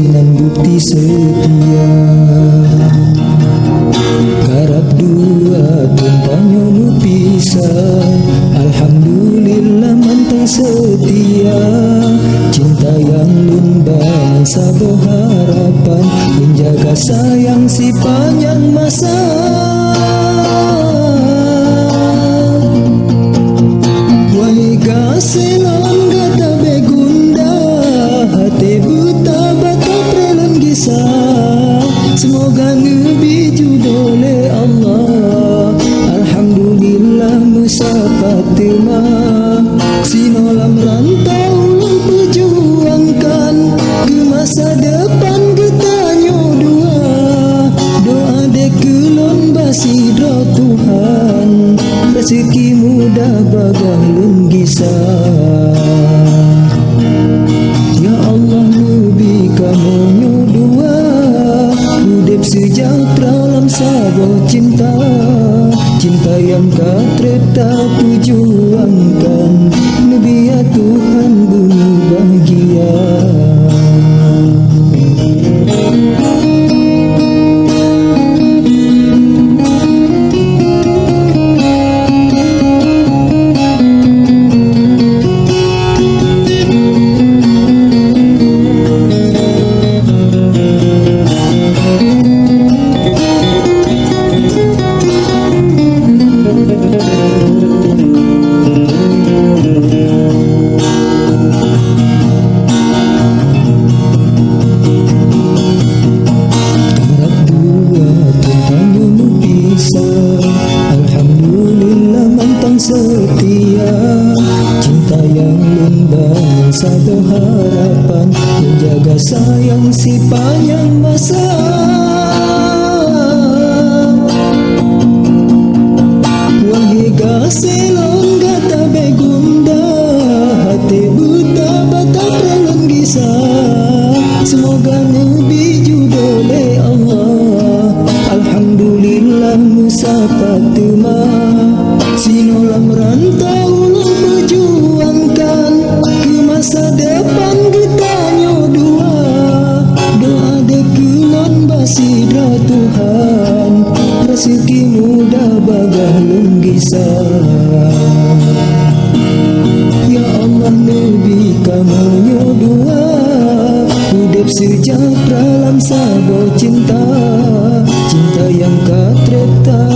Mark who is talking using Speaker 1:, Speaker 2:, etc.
Speaker 1: jaminan bukti setia. Karab dua tumpahnya nu pisah, alhamdulillah mantang setia. Cinta yang lumbang sabar harapan, menjaga sayang si panjang masa. Wahai gaselon gata begunda, hati buta bata prelon gisah. Semoga nabi judole Allah, alhamdulillah musapat terima. Sinolam rantau ulun perjuangkan, ke masa depan kita dua. Doa dekelon basidra Tuhan, rezeki mudah bagah lunggisah. Ya Allah nabi kamu dua, udip sejahtera dalam sabar cinta. Cinta yang katreta perjuangkan, nabi ya Tuhan bumi bahagia. Alhamdulillah mantang setia. Cinta yang lumbang sabar harapan, menjaga sayang si panjang masa. Wahai gaselon gata begunda, hati buta bata prelon gisah. Semoga nabi judole Allah, alhamdulillah musapat terima. Sinolam rantau ulun perjuangkan, ke masa depan kita dua. Doa dekelon basidra Tuhan, rezeki mudah bagah lunggisah. Ya Allah nabi kamu dua, udip sejahtera dalam sabar cinta. Cinta yang katreta